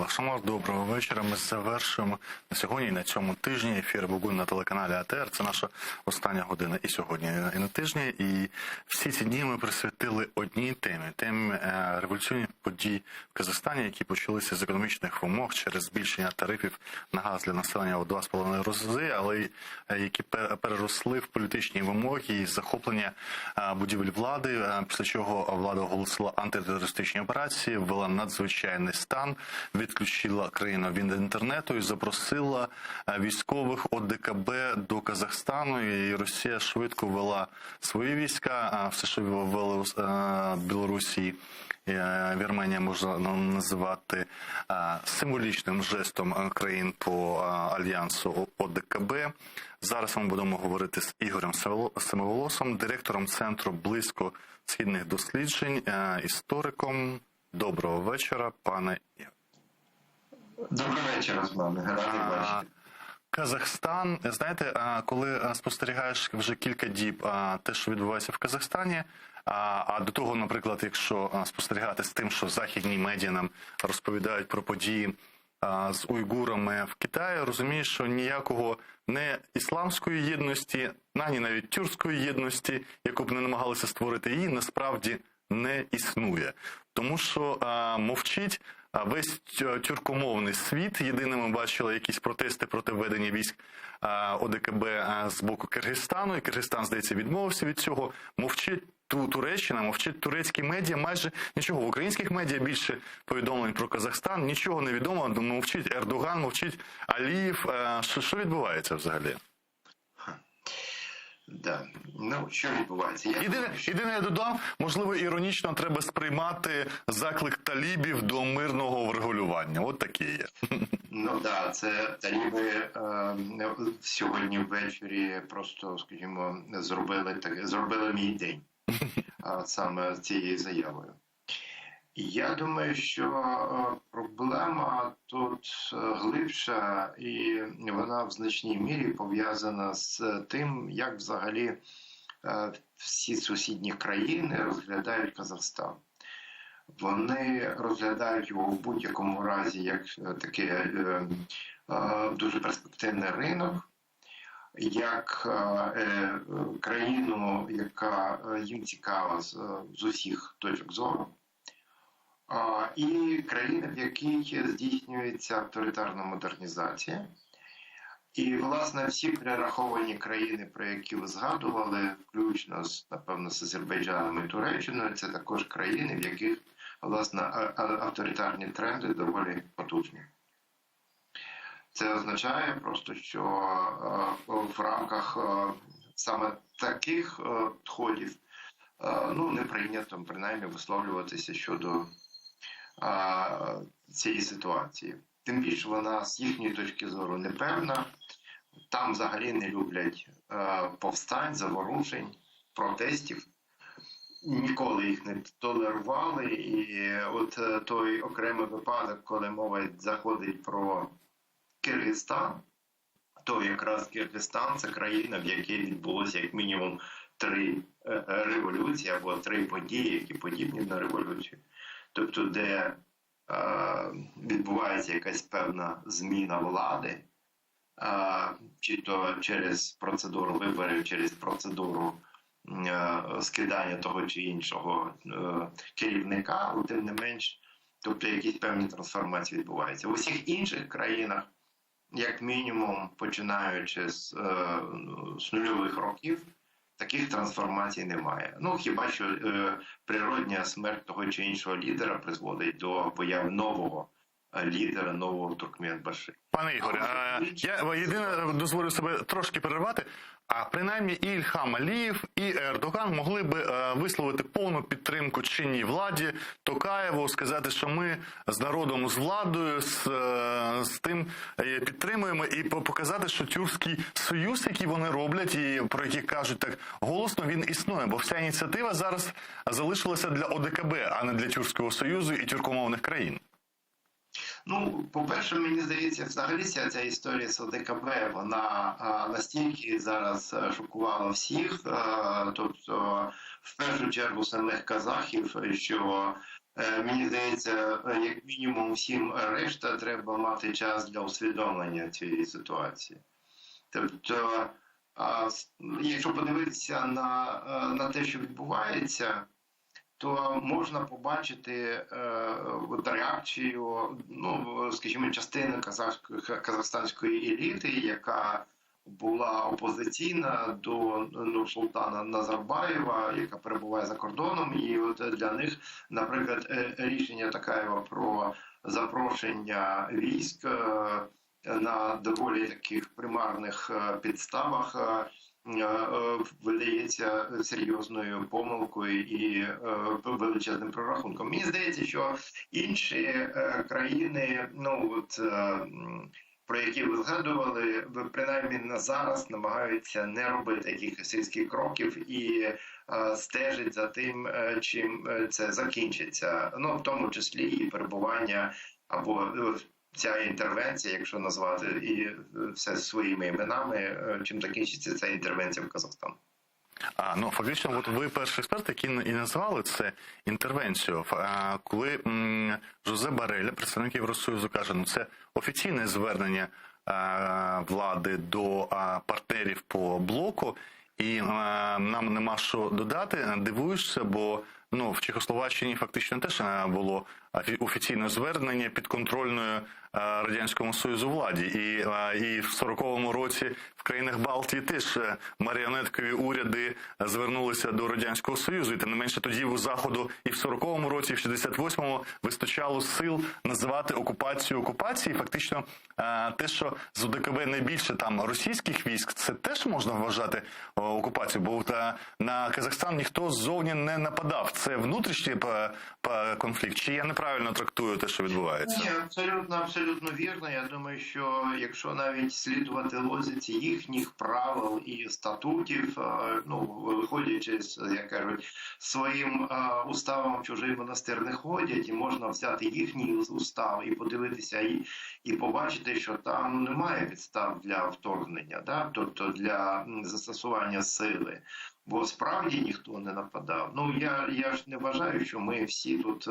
Шамар, доброго вечора. Ми завершуємо на сьогодні і на цьому тижні ефір «Бугун» на телеканалі АТР. Це наша остання година і сьогодні, і на тижні. І всі ці дні ми присвятили одній темі революційних подій в Казахстані, які почалися з економічних вимог через збільшення тарифів на газ для населення у 2,5 рази, але які переросли в політичні вимоги і захоплення будівель влади, після чого влада оголосила антитерористичні операції, ввела надзвичайний стан, відключила країну від інтернету і запросила військових ОДКБ до Казахстану. І Росія швидко ввела свої війська, все, що ввели Білорусі, Вірменія можна називати символічним жестом країн по альянсу ОДКБ. Зараз ми будемо говорити з Ігорем Семиволосом, директором Центру близькосхідних досліджень, істориком. Доброго вечора, пане Ігор. Доброго вечора з вами, радий бачити. Казахстан, знаєте, коли спостерігаєш вже кілька діб те, що відбувається в Казахстані, а до того, наприклад, якщо спостерігати з тим, що західні медіа нам розповідають про події з уйгурами в Китаї, розумієш, що ніякого не ісламської єдності, ані навіть тюркської єдності, яку б не намагалися створити, її насправді не існує. Тому що мовчить весь тюркомовний світ. Єдине, ми бачили якісь протести проти введення військ ОДКБ з боку Киргизстану, і Киргизстан, здається, відмовився від цього. Мовчить Туреччина, мовчить турецькі медіа, майже нічого. В українських медіа більше повідомлень про Казахстан, нічого не відомо, мовчить Ердоган, мовчить Алієв. Що відбувається взагалі? Да. Ну, що відбувається? Єдине, я додам, можливо, іронічно треба сприймати заклик талібів до мирного врегулювання. От такі є. Ну, да, це таліби сьогодні ввечері просто, скажімо, зробили мій день саме цією заявою. Я думаю, що проблема тут глибша, і вона в значній мірі пов'язана з тим, як взагалі всі сусідні країни розглядають Казахстан. Вони розглядають його в будь-якому разі як таке дуже перспективний ринок, як країну, яка їм цікава з усіх точок зору. І країни, в якій здійснюється авторитарна модернізація. І, власне, всі перераховані країни, про які ви згадували, включно, напевно, з Азербайджаном і Туреччиною, це також країни, в яких, власне, авторитарні тренди доволі потужні. Це означає просто, що в рамках саме таких підходів не прийнято, принаймні, висловлюватися щодо цієї ситуації. Тим більше вона з їхньої точки зору непевна. Там взагалі не люблять повстань, заворушень, протестів. Ніколи їх не толерували. І от той окремий випадок, коли мова заходить про Киргизстан, то якраз Киргизстан – це країна, в якій відбулося як мінімум 3 революції або 3 події, які подібні на революцію. Тобто, де відбувається якась певна зміна влади, чи то через процедуру виборів, через процедуру скидання того чи іншого керівника, але тим не менш, тобто якісь певні трансформації відбуваються. В усіх інших країнах, як мінімум, починаючи з нульових років, таких трансформацій немає. Ну, хіба що природня смерть того чи іншого лідера призводить до появи нового лідера, нового Туркменбаши. Пане Ігоре, я єдине дозволю себе трошки перервати. А принаймні і Ільхам Алієв, і Ердоган могли би висловити повну підтримку чинній владі, Токаєву, сказати, що ми з народом, з владою, з тим підтримуємо, і показати, що Тюркський союз, який вони роблять, і про який кажуть так голосно, він існує. Бо вся ініціатива зараз залишилася для ОДКБ, а не для Тюркського союзу і тюркомовних країн. Ну, по-перше, мені здається, взагалі ця історія з ОДКБ, вона настільки зараз шокувала всіх, тобто, в першу чергу, самих казахів, що Мені здається, як мінімум всім решта треба мати час для усвідомлення цієї ситуації. Тобто, якщо подивитися на те, що відбувається, то можна побачити реакцію, ну, скажімо, частини казахстанської еліти, яка була опозиційна до Нурсултана Назарбаєва, яка перебуває за кордоном, і от для них, наприклад, рішення Токаєва про запрошення військ на доволі таких примарних підставах видається серйозною помилкою і величезним прорахунком. Мені здається, що інші країни, про які ви згадували, принаймні на зараз намагаються не робити якихось різких кроків і стежить за тим, чим це закінчиться. Ну, в тому числі і перебування або ця інтервенція, якщо назвати і все своїми іменами, чим закінчиться ця інтервенція в Казахстан. Фактично, от ви перший експерт, який і назвали це інтервенцією. Коли Жозе Бареля, представник Євросоюзу, каже, це офіційне звернення влади до партнерів по блоку, і нам нема що додати, дивуєшся, бо в Чехословаччині фактично теж було офіційне звернення підконтрольної Радянському Союзу владі. І в 40-му році в країнах Балтії теж маріонеткові уряди звернулися до Радянського Союзу. І тим не менше тоді у Заходу і в 40-му році, і в 68-му вистачало сил називати окупацію окупації. Фактично те, що з ОДКБ найбільше там російських військ, це теж можна вважати окупацією, бо на Казахстан ніхто ззовні не нападав. Це внутрішній конфлікт, чи я неправильно трактую те, що відбувається? Ні, абсолютно вірно. Я думаю, що якщо навіть слідувати логіці їхніх правил і статутів, виходячи з, як кажуть, своїм уставом в чужий монастир не ходять, і можна взяти їхній устав і подивитися і побачити, що там немає підстав для вторгнення, да? Тобто для застосування сили. Бо справді ніхто не нападав. Я ж не вважаю, що ми всі тут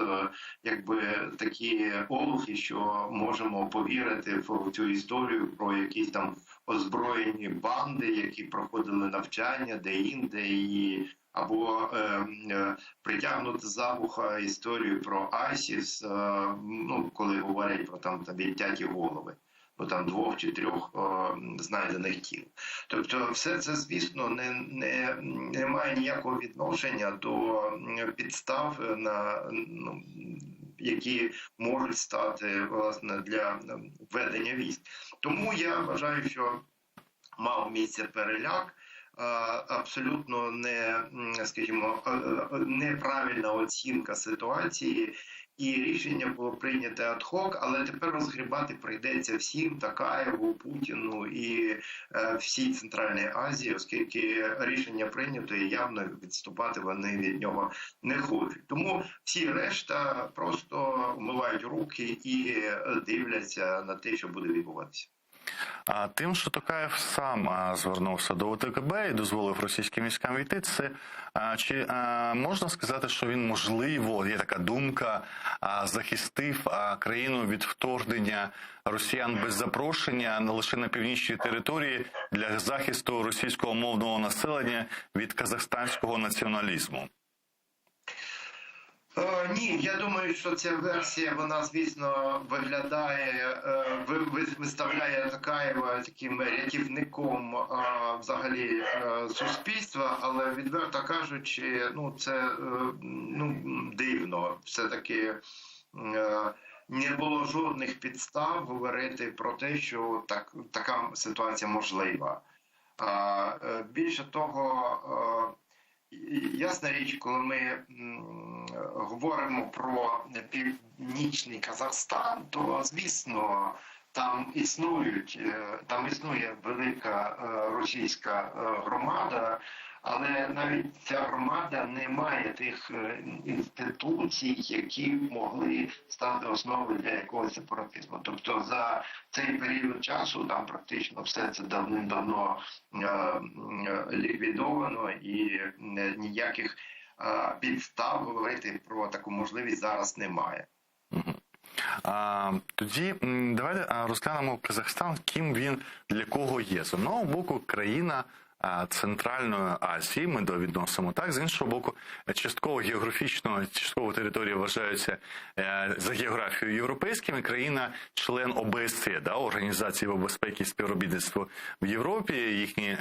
такі олухи, що можемо повірити в цю історію про якісь там озброєні банди, які проходили навчання де-інде, або притягнути за вуха історію про ISIS, коли говорять про там відтяті голови. Бо там 2 чи 3 знайдених тіл. Тобто все це, звісно, не має ніякого відношення до підстав, які можуть стати, власне, для введення військ. Тому я вважаю, що мав місце переляк, абсолютно неправильна оцінка ситуації, і рішення було прийнято ад-хок, але тепер розгрібати прийдеться всім, Токаєву, Путіну і всій Центральній Азії, оскільки рішення прийнято і явно відступати вони від нього не хочуть. Тому всі решта просто вмивають руки і дивляться на те, що буде відбуватися. Тим, що Токаєв сам звернувся до ОДКБ і дозволив російським військам війти, це чи можна сказати, що він, можливо, є така думка, захистив країну від вторгнення росіян без запрошення лише на північній території для захисту російського мовного населення від казахстанського націоналізму? Ні, я думаю, що ця версія, вона, звісно, виставляє Токаєва таким рятівником взагалі суспільства, але, відверто кажучи, це дивно. Все-таки не було жодних підстав говорити про те, що така ситуація можлива. Більше того, ясна річ, коли ми говоримо про північний Казахстан, то, звісно, там існує велика російська громада, але навіть ця громада не має тих інституцій, які могли стати основою для якогось сепаратизму. Тобто за цей період часу там практично все це давним-давно ліквідовано, і ніяких підстав говорити про таку можливість зараз немає. Тоді давайте розглянемо Казахстан, ким він для кого є. З одного боку, країна Центральної Азії, ми відносимо так, з іншого боку, частково географічно, частково території вважаються за географією європейськими, країна-член ОБСЄ, Організації безпеки і співробітництва в Європі, їхні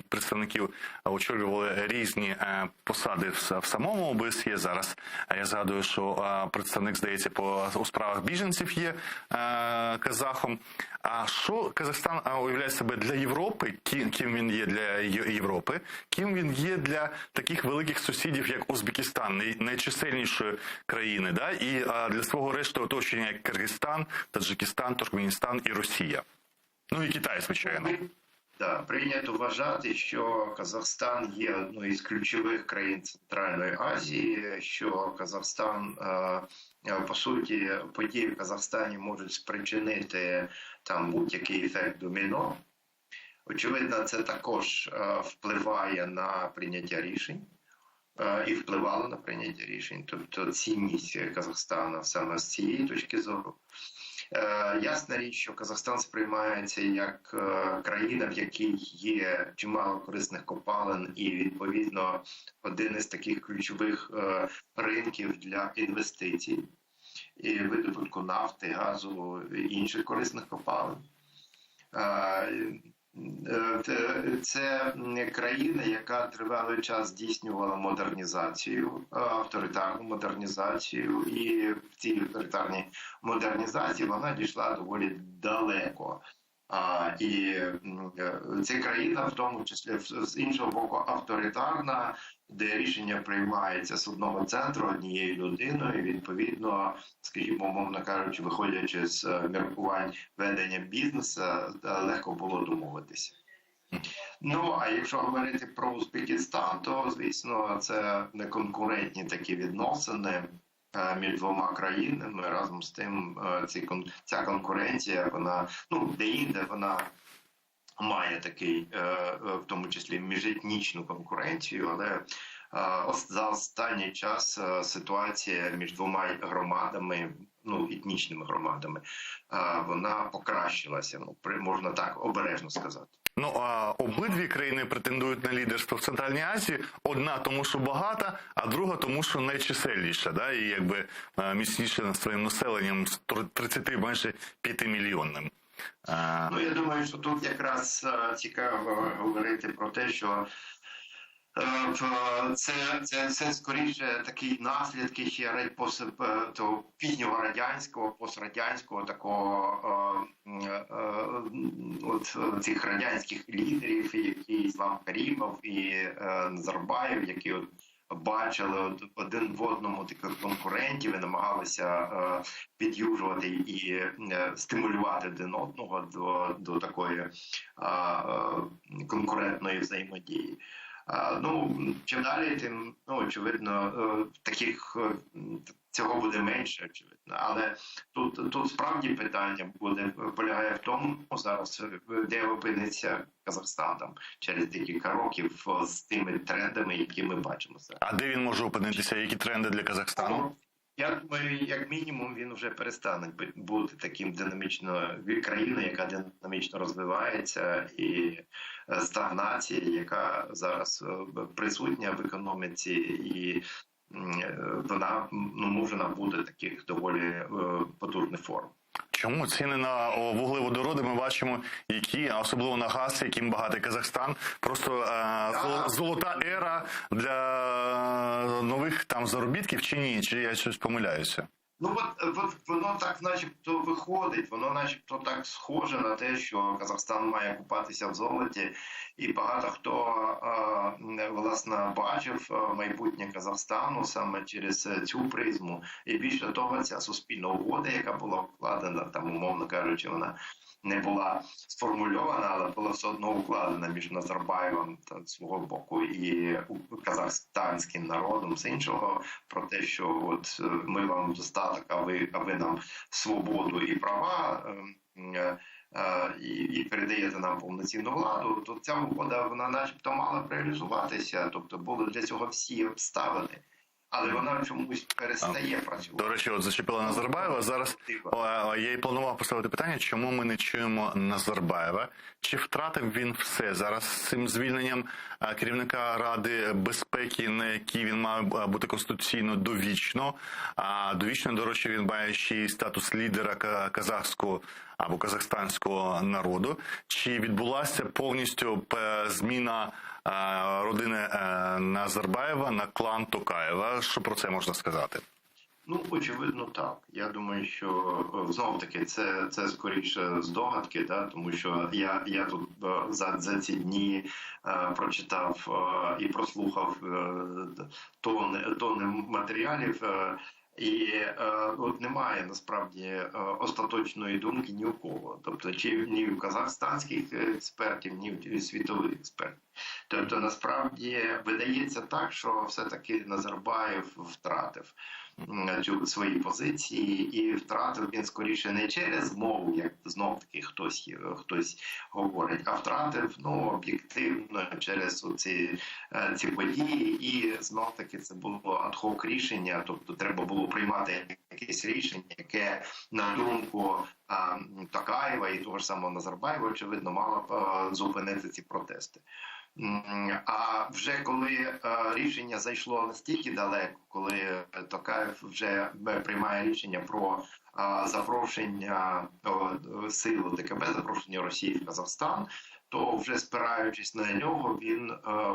представників очолювали різні посади в самому ОБСЄ. Зараз я згадую, що представник, здається, у справах біженців є казахом. А що Казахстан уявляє себе для Європи, ким він є для Європи, ким він є для таких великих сусідів, як Узбекистан, найчисельнішої країни, і для свого решти оточення, як Киргизстан, Таджикистан, Туркменістан і Росія. Ну і Китай, звичайно. Прийнято вважати, що Казахстан є одною із ключових країн Центральної Азії, що Казахстан, по суті, події в Казахстані можуть спричинити там будь-який ефект доміно. Очевидно, це також впливає на прийняття рішень і впливало на прийняття рішень, тобто цінність Казахстана саме з цієї точки зору. Ясна річ, що Казахстан сприймається як країна, в якій є чимало корисних копалин і, відповідно, один із таких ключових ринків для інвестицій і видобутку нафти, газу і інших корисних копалин. Це країна, яка тривалий час здійснювала модернізацію, авторитарну модернізацію, і в цій авторитарній модернізації вона дійшла доволі далеко. І ця країна, в тому числі, з іншого боку, авторитарна, де рішення приймається з одного центру, однією людиною, і, відповідно, скажімо, умовно кажучи, виходячи з міркувань ведення бізнесу, легко було домовитися. Ну, а якщо говорити про Узбекистан, то, звісно, це неконкурентні такі відносини між двома країнами. Разом з тим, ця конкуренція, вона, де-інде вона має такий, в тому числі, міжетнічну конкуренцію, але за останній час ситуація між двома громадами, етнічними громадами, вона покращилася, можна так обережно сказати. Обидві країни претендують на лідерство в Центральній Азії. Одна тому, що багата, а друга тому, що найчисельніша, і міцніша над своїм населенням з 30 майже 5 мільйонним. Я думаю, що тут якраз цікаво говорити про те, що це скоріше такі наслідки ще того пізнього радянського, пострадянського такого цих радянських лідерів, які Іслам Карімов і Назарбаєв, які бачили один в одному таких конкурентів і намагалися під'южувати і стимулювати один одного до такої конкурентної взаємодії. Чим далі, тим, очевидно, цього буде менше, очевидно. Але тут справді питання полягає в тому, зараз, де опиниться Казахстан через декілька років з тими трендами, які ми бачимо зараз. А де він може опинитися? Які тренди для Казахстану? Я думаю, як мінімум, він вже перестане бути таким країною, яка динамічно розвивається, і стагнація, яка зараз присутня в економіці, і вона може набути таких доволі потужних форм. Чому ціни на вуглеводороди ми бачимо, які, особливо на газ, яким багатий Казахстан, просто золота ера для нових заробітків чи ні? Чи я щось помиляюся? Воно так начебто виходить, воно начебто так схоже на те, що Казахстан має купатися в золоті, і багато хто, власне, бачив майбутнє Казахстану саме через цю призму. І більше того, ця суспільна угода, яка була вкладена, умовно кажучи, вона не була сформульована, але була все одно укладена між Назарбаєвом та свого боку і казахстанським народом з іншого, про те, що ми вам достаток, а ви нам свободу і права. і передаєте нам повноцінну владу, то ця угода, вона начебто мала б реалізуватися, тобто були для цього всі обставини. Але вона чомусь перестає працювати. До речі, от зачепила Назарбаєва. Зараз я і планував поставити питання, чому ми не чуємо Назарбаєва? Чи втратив він все? Зараз з цим звільненням керівника Ради безпеки, на якій він мав бути конституційно довічно, а довічно, до речі, він має ще й статус лідера казахського або казахстанського народу. Чи відбулася повністю зміна родини Назарбаєва на клан Токаєва? Що про це можна сказати? Ну, очевидно, так. Я думаю, що знов таки це скоріше здогадки, да? Тому що я тут за ці дні прочитав і прослухав тони матеріалів. І от немає насправді остаточної думки ні у кого, тобто чи ні у казахстанських експертів, ні у світових експертів. Тобто насправді видається так, що все-таки Назарбаєв втратив свої позиції, і втратив він скоріше не через мову, як знов таки хтось говорить, а втратив об'єктивно через ці події, і знов таки це було ад-хок рішення, тобто треба було приймати якесь рішення, яке на думку Токаєва і того ж самого Назарбаєва, очевидно, мало б зупинити ці протести. А вже коли рішення зайшло настільки далеко, коли Токаєв вже приймає рішення про запрошення сил ДКБ, запрошення Росії в Казахстан, то вже спираючись на нього, він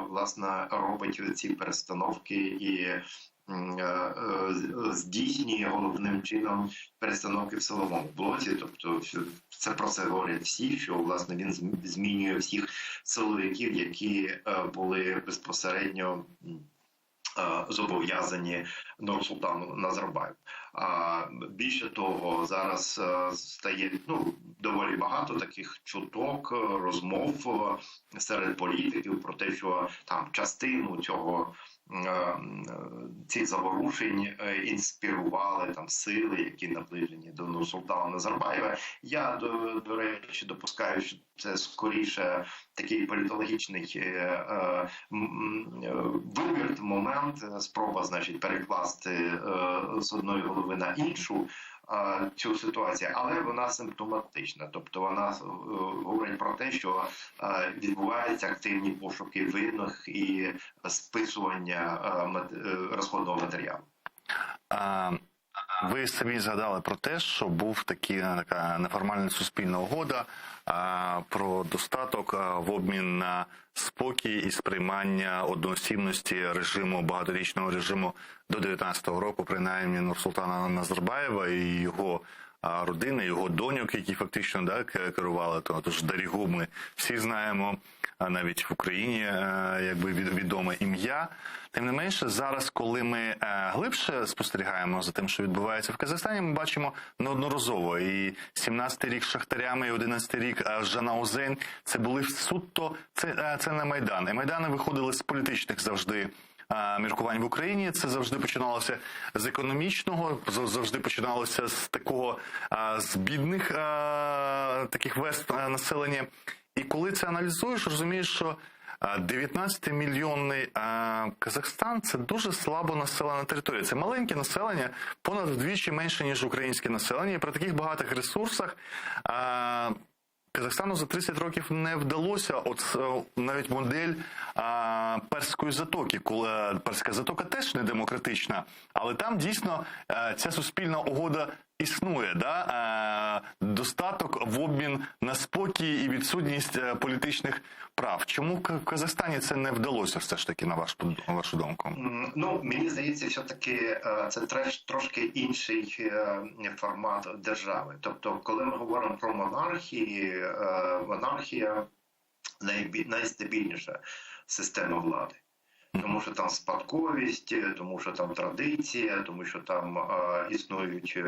власне робить ці перестановки і здійснює головним чином перестановки в силовому блоці, тобто це про це говорять всі, що власне він змінює всіх силовиків, які були безпосередньо зобов'язані Нурсултану Назарбаєву. Більше того, зараз стає доволі багато таких чуток, розмов серед політиків про те, що там частину цих заворушень інспірували там сили, які наближені до Нурсултана Назарбаєва. Я, до речі, допускаю, що це скоріше такий політологічний виверт, момент, спроба, значить, перекласти з одної голови на іншу цю ситуацію, але вона симптоматична. Тобто вона говорить про те, що відбуваються активні пошуки винних і списування розходного матеріалу. Ви самі згадали про те, що був така неформальна суспільна угода про достаток в обмін на спокій і сприймання одноосібності режиму, багаторічного режиму до 19-го року, принаймні Нурсултана Назарбаєва і його родини, його доньок, які фактично керували. Тож Дарігу ми всі знаємо, навіть в Україні якби відоме ім'я. Тим не менше, зараз, коли ми глибше спостерігаємо за тим, що відбувається в Казахстані, ми бачимо неодноразово. І 17-й рік з шахтарями, і 11-й рік Жанаузен – це були суто, це не Майдан. І Майдани виходили з політичних завжди міркувань в Україні. Це завжди починалося з економічного, завжди починалося з такого, з бідних таких верств населення. І коли це аналізуєш, розумієш, що 19-мільйонний Казахстан – це дуже слабо населена територія. Це маленьке населення, понад вдвічі менше, ніж українське населення. І при таких багатих ресурсах Казахстану за 30 років не вдалося навіть модель Перської затоки. Перська затока теж не демократична, але там дійсно ця суспільна угода існує, достаток в обмін на спокій і відсутність політичних прав. Чому в Казахстані це не вдалося все ж таки, на вашу думку? Мені здається, все-таки це трошки інший формат держави. Тобто, коли ми говоримо про монархії, монархія найстабільніша система влади. Тому що там спадковість, тому що там традиція, тому що там існують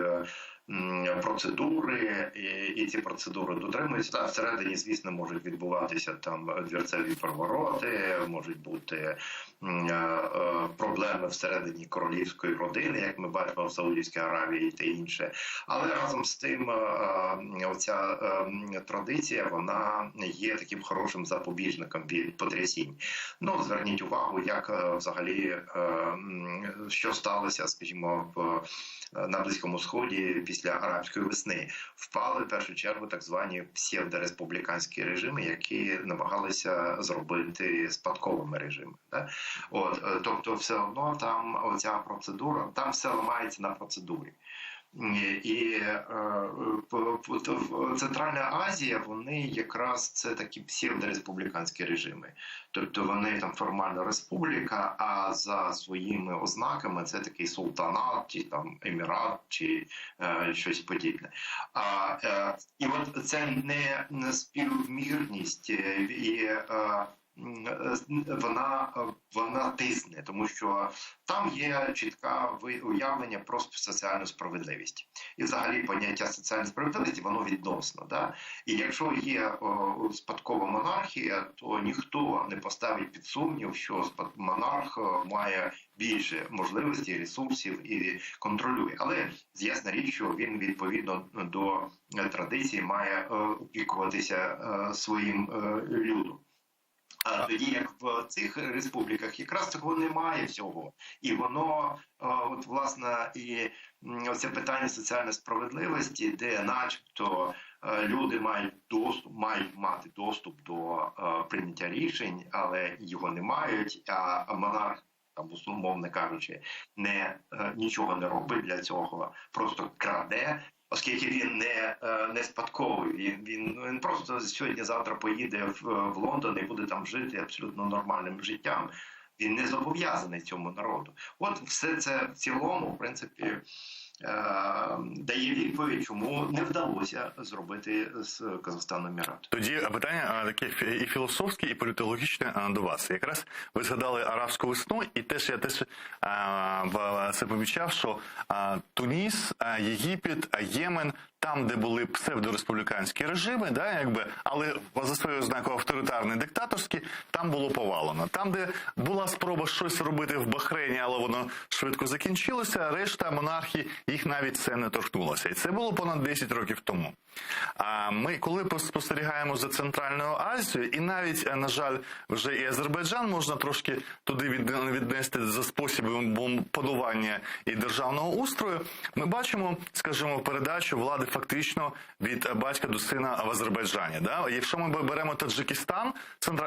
процедури, і ці процедури дотримуються. Та всередині, звісно, можуть відбуватися там двірцеві перевороти, можуть бути проблеми всередині королівської родини, як ми бачимо в Саудівській Аравії та інше. Але разом з тим оця традиція, вона є таким хорошим запобіжником від потрясінь. Ну, зверніть увагу, як взагалі, що сталося, скажімо, на Близькому Сході після арабської весни. Впали в першу чергу так звані псевдореспубліканські режими, які намагалися зробити спадковими режимами. Да? Тобто все одно там оця процедура, там все ламається на процедурі. І Центральна Азія, вони якраз це такі псевдореспубліканські режими. Тобто вони там формально республіка, а за своїми ознаками це такий султанат, чи там емірат, чи щось подібне. І от це не співмірність і вона тисне, тому що там є чітке уявлення про соціальну справедливість. І взагалі поняття соціальної справедливості, воно відносно. Да? І якщо є спадкова монархія, то ніхто не поставить під сумнів, що монарх має більше можливостей, ресурсів і контролює. Але ясна річ, що він відповідно до традиції має опікуватися своїм людом. А тоді, як в цих республіках, якраз цього немає всього. І воно, от власне, і це питання соціальної справедливості, де начебто люди мають мати доступ до прийняття рішень, але його не мають, а монарх, там, умовно кажучи, нічого не робить для цього, просто краде. Оскільки він не спадковий, він просто сьогодні-завтра поїде в Лондон і буде там жити абсолютно нормальним життям. Він не зобов'язаний цьому народу. От все це в цілому, в принципі, дає відповідь, чому не вдалося зробити з Казахстаном Емірат. Тоді питання таке і філософське, і політологічне до вас. Якраз ви згадали арабську весну, і я теж це помічав, що Туніс, Єгипет, Ємен, там, де були псевдореспубліканські режими, да, якби, але за своєю ознакою авторитарні, диктаторські, там було повалено. Там, де була спроба щось робити в Бахрейні, але воно швидко закінчилося, решта монархій, їх навіть це не торкнулося. І це було понад 10 років тому. А ми, коли спостерігаємо за Центральною Азією, і навіть, на жаль, вже і Азербайджан можна трошки туди віднести за способом панування і державного устрою, ми бачимо, скажімо, передачу влади фактично від батька до сина в Азербайджані. Да? Якщо ми беремо Таджикистан,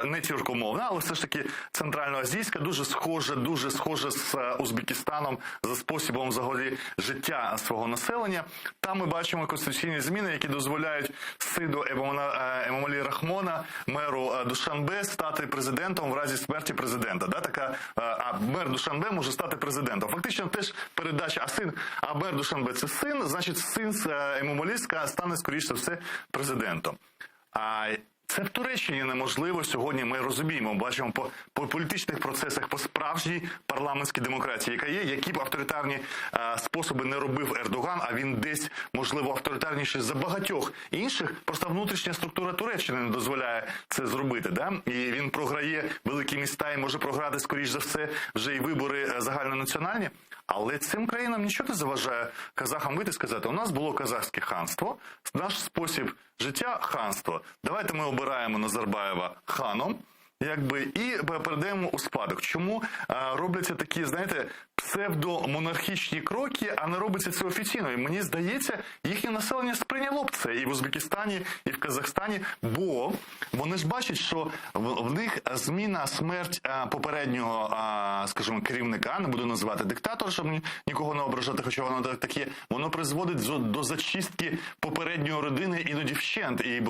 не тюркомовна, але все ж таки центральноазійська, дуже схожа з Узбекистаном за способом взагалі життя свого населення, там ми бачимо конституційні зміни, які дозволяють сину Емомалі Рахмона, меру Душанбе, стати президентом в разі смерті президента. Да? А мер Душанбе може стати президентом. Фактично теж передача, а мер Душанбе – це син, значить син Емомалі стане, скоріше за все, президентом. Це в Туреччині неможливо сьогодні, ми розуміємо, бачимо по політичних процесах, по справжній парламентській демократії, яка є, які б авторитарні способи не робив Ердоган, а він десь, можливо, авторитарніший за багатьох інших, просто внутрішня структура Туреччини не дозволяє це зробити. Да? І він програє великі міста і може програти, скоріш за все, вже і вибори загальнонаціональні. Але цим країнам нічого не заважає казахам вийти і сказати, у нас було казахське ханство, наш спосіб життя – ханство. Давайте ми обираємо Назарбаєва ханом, і передаємо у спадок. Чому робляться такі, знаєте, псевдомонархічні кроки, а не робиться це офіційно? І мені здається, їхнє населення сприйняло б це і в Узбекистані, і в Казахстані, бо вони ж бачать, що в них зміна, смерть попереднього, скажімо, керівника, не буду називати диктатор, щоб нікого не ображати, хоча воно таке, воно призводить до зачистки попередньої родини іноді вщент, і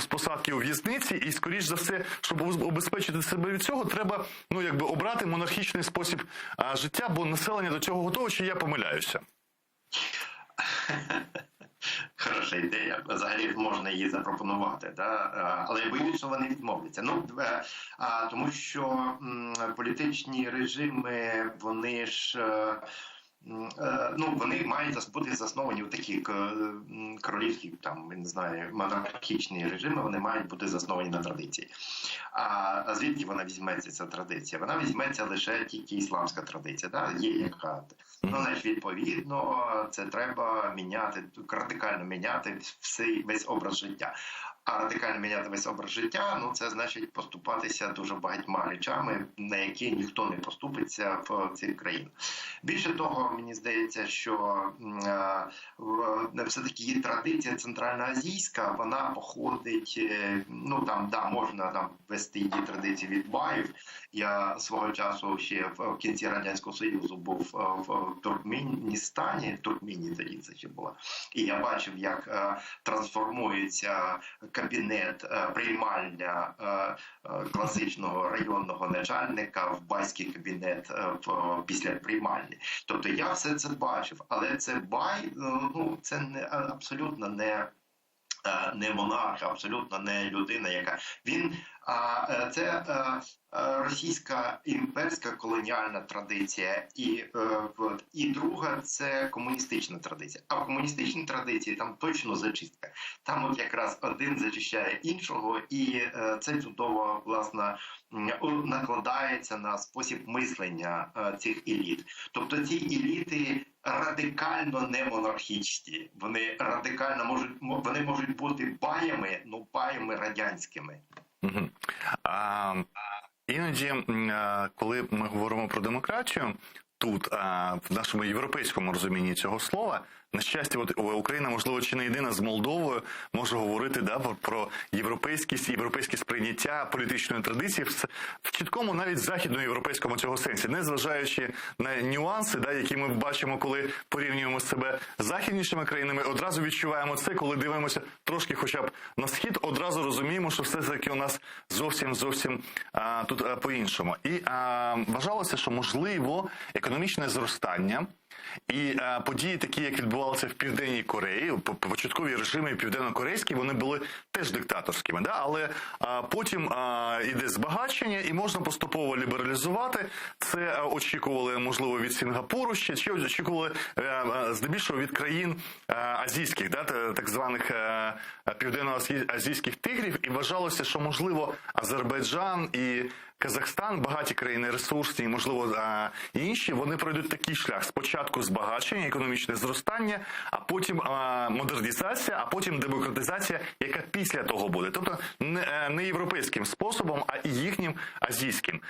посадки у в'язниці, і, скоріш за все, щоб обезпечити себе від цього, треба, обрати монархічний спосіб життя, бо населення до цього готове, чи я помиляюся? Хороша ідея. Взагалі можна її запропонувати, да? Але я боюсь, що вони відмовляться. Тому що політичні режими, вони ж вони мають бути засновані в такі королівські, там, я не знаю, монархічні режими, вони мають бути засновані на традиції. А звідки вона візьметься, ця традиція? Вона візьметься лише тільки ісламська традиція, да? Є яка. Значить, відповідно, це треба міняти, радикально міняти весь образ життя. А радикально міняти весь образ життя, це значить поступатися дуже багатьма речами, на які ніхто не поступиться в цих країнах. Більше того, мені здається, що все-таки є традиція центральноазійська, вона походить, можна вести її традиції від баїв. Я свого часу ще в кінці Радянського Союзу був в Туркменістані, в Туркмені тоді це ще було, і я бачив, як трансформується кабінет, приймальня класичного районного начальника в байський кабінет після приймальні. Тобто я все це бачив, але це бай, це абсолютно не монарх, абсолютно не людина, яка це російська імперська колоніальна традиція, і друга – це комуністична традиція. А в комуністичній традиції там точно зачистка. Там якраз один зачищає іншого, і це чудово, власне, накладається на спосіб мислення цих еліт. Тобто ці еліти радикально не монархічні. Вони можуть бути баями, баями радянськими. Іноді, коли ми говоримо про демократію, тут, в нашому європейському розумінні цього слова, на щастя, Україна, можливо, чи не єдина з Молдовою може говорити про європейськість, європейське сприйняття політичної традиції в чіткому, навіть західноєвропейському цього сенсі, не зважаючи на нюанси, які ми бачимо, коли порівнюємо себе з західнішими країнами, одразу відчуваємо це, коли дивимося трошки хоча б на схід, одразу розуміємо, що все-таки у нас зовсім тут по-іншому. І вважалося, що можливо економічне зростання і події такі, як відбувалися в Південній Кореї, початкові режими південно-корейські, вони були теж диктаторськими, але потім іде збагачення і можна поступово лібералізувати. Це очікували, можливо, від Сінгапуру ще, чи очікували здебільшого від країн азійських, так званих південно-азійських тигрів, і вважалося, що, можливо, Азербайджан і Казахстан, багаті країни ресурсні, і, можливо, інші, вони пройдуть такий шлях. Спочатку збагачення, економічне зростання, а потім модернізація, а потім демократизація, яка після того буде. Тобто не європейським способом, а і їхнім азійським.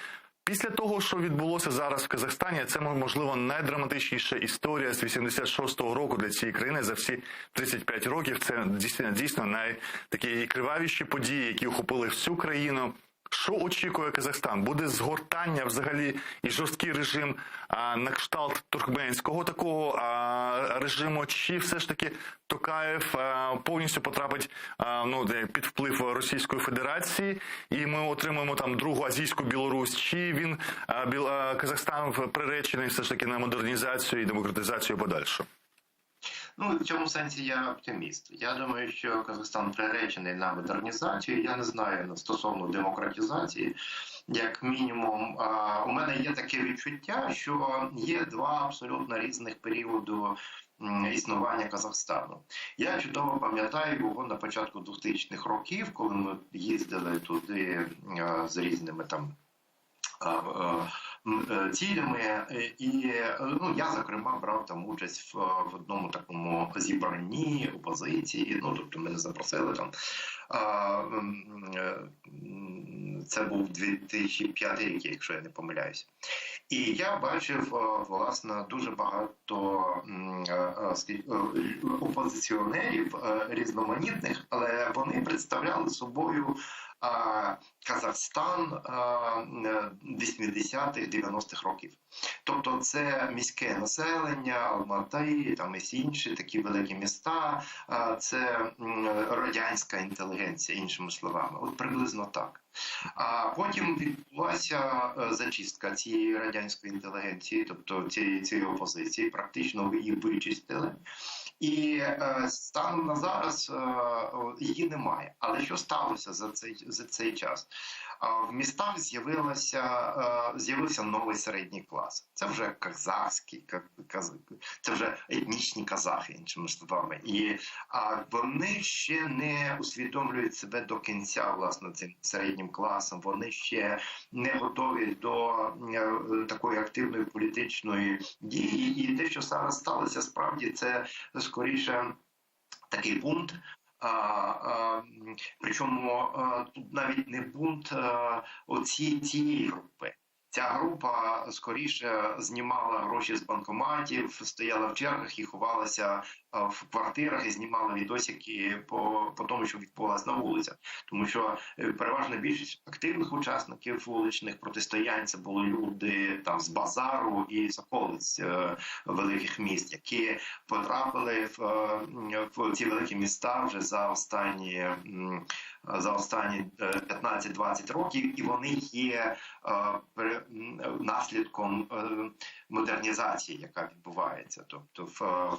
Після того, що відбулося зараз в Казахстані, це, можливо, найдраматичніша історія з 86-го року для цієї країни за всі 35 років. Це дійсно такі кривавіші події, які охопили всю країну. Що очікує Казахстан? Буде згортання взагалі і жорсткий режим на кшталт туркменського такого режиму, чи все ж таки Токаєв повністю потрапить під вплив Російської Федерації, і ми отримаємо там другу азійську Білорусь, чи він, Казахстан, приречений все ж таки на модернізацію і демократизацію подальшу? В цьому сенсі я оптиміст. Я думаю, що Казахстан приречений на модернізацію. Я не знаю стосовно демократизації. Як мінімум, у мене є таке відчуття, що є два абсолютно різних періоди існування Казахстану. Я чудово пам'ятаю його на початку 2000-х років, коли ми їздили туди з різними цілями, і я, зокрема, брав там участь в одному такому зібранні опозиції, тобто мене запросили там. Це був 2005 рік, якщо я не помиляюсь. І я бачив, власне, дуже багато опозиціонерів різноманітних, але вони представляли собою Казахстан 80-х, 90-х років. Тобто це міське населення, Алмати, там і інші такі великі міста, це радянська інтелігенція, іншими словами. От приблизно так. А потім відбулася зачистка цієї радянської інтелігенції, тобто цієї опозиції, практично її вичистили. І станом на зараз її немає. Але що сталося за цей час? в містах з'явився новий середній клас. Це вже казахський, це вже етнічні казахи, іншими словами. І вони ще не усвідомлюють себе до кінця, власне, цим середнім класом. Вони ще не готові до такої активної політичної дії. І те, що зараз сталося, справді, це скоріше такий бунт. Причому тут навіть не бунт цієї групи. Ця група скоріше знімала гроші з банкоматів, стояла в чергах і ховалася в квартирах і знімала відосики по тому, що відбувалося на вулицях. Тому що переважна більшість активних учасників вуличних протистоянь це були люди там з базару і з околиць великих міст, які потрапили в ці великі міста вже за останні 15-20 років, і вони є наслідком модернізації, яка відбувається, тобто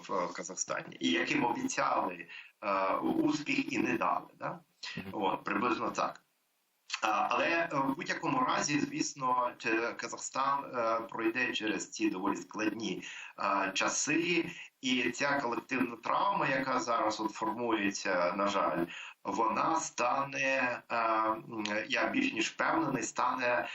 в Казахстані, і яким обіцяли успіх і не дали. Да? От, приблизно так. Але в будь-якому разі, звісно, Казахстан пройде через ці доволі складні часи, і ця колективна травма, яка зараз от формується, на жаль, вона стане, я більш ніж впевнений, стане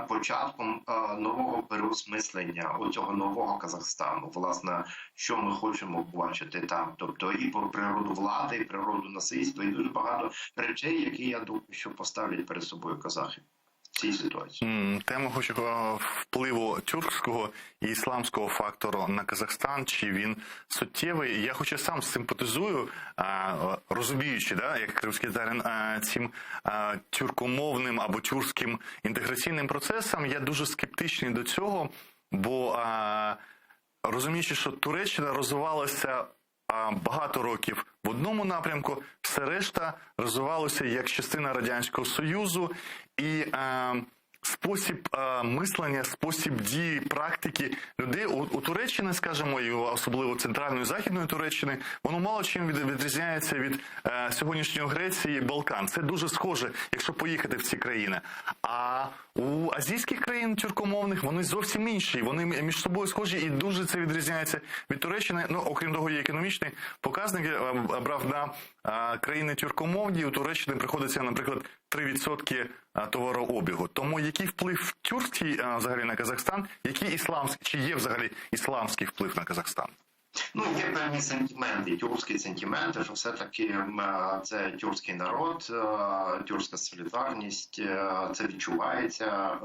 початком нового переосмислення цього нового Казахстану. Власне, що ми хочемо побачити там. Тобто і про природу влади, і природу насильства, і дуже багато речей, які, я думаю, що поставлять перед собою казахи в цій ситуації. Тему впливу тюркського і ісламського фактору на Казахстан, чи він суттєвий. Я хоч і сам симпатизую, розуміючи, да, як кримський татарин, цим тюркомовним або тюркським інтеграційним процесам, я дуже скептичний до цього, бо розуміючи, що Туреччина розвивалася багато років в одному напрямку, все решта розвивалося як частина Радянського Союзу, і спосіб мислення, спосіб дії, практики людей у Туреччини, скажімо, і особливо центральної і західної Туреччини, воно мало чим відрізняється від сьогоднішньої Греції, Балкан. Це дуже схоже, якщо поїхати в ці країни. А у азійських країн тюркомовних вони зовсім інші. Вони між собою схожі і дуже це відрізняється від Туреччини. Ну, окрім того, є економічний показник, я брав на країни тюркомовні, у Туреччини приходиться, наприклад, 3% товарообігу. Тому який вплив тюркський взагалі на Казахстан, який ісламський, чи є взагалі ісламський вплив на Казахстан? Ну, є певні сентименти, тюркські сентименти, що все-таки це тюркський народ, тюркська солідарність, це відчувається.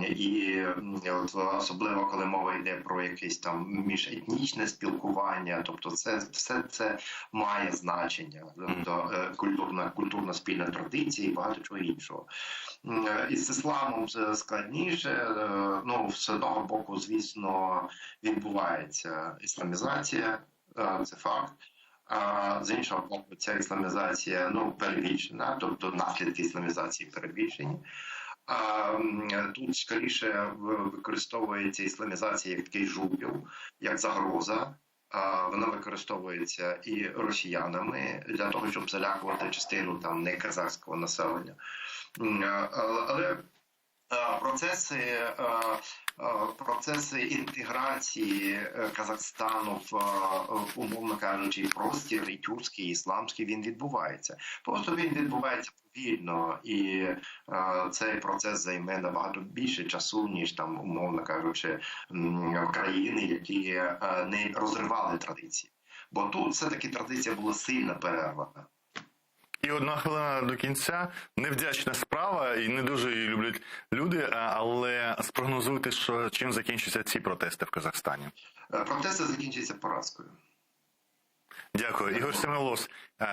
І от, особливо, коли мова йде про якесь там міжетнічне спілкування, тобто все це має значення, тобто культурна спільна традиція і багато чого іншого. І з ісламом це складніше, ну, з одного боку, звісно, відбувається ісламізація, це факт. З іншого боку, ця ісламізація, ну, перебільшена, тобто наслідки ісламізації перебільшені. Тут скоріше використовується ісламізація як такий жупіл, як загроза. Вона використовується і росіянами для того, щоб залякувати частину там не казахського населення. Але процеси інтеграції Казахстану в, умовно кажучи, простір і тюркський, і ісламський, він відбувається. Просто він відбувається повільно, і цей процес займе набагато більше часу, ніж там, умовно кажучи, країни, які не розривали традиції. Бо тут все-таки традиція була сильно перервана. І одна хвилина до кінця. Невдячна справа, і не дуже її люблять люди, але спрогнозуйте, що чим закінчаться ці протести в Казахстані. Протести закінчаться поразкою. Дякую. Ігор Семенолос,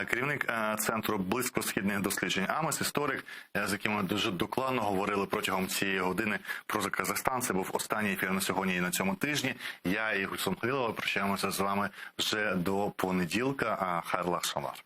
керівник Центру близькосхідних досліджень АМОС, історик, з яким ми дуже докладно говорили протягом цієї години про Казахстан. Це був останній ефір на сьогодні і на цьому тижні. Я і Гульсум Халілова прощаємося з вами вже до понеділка. Хайрлах шамар.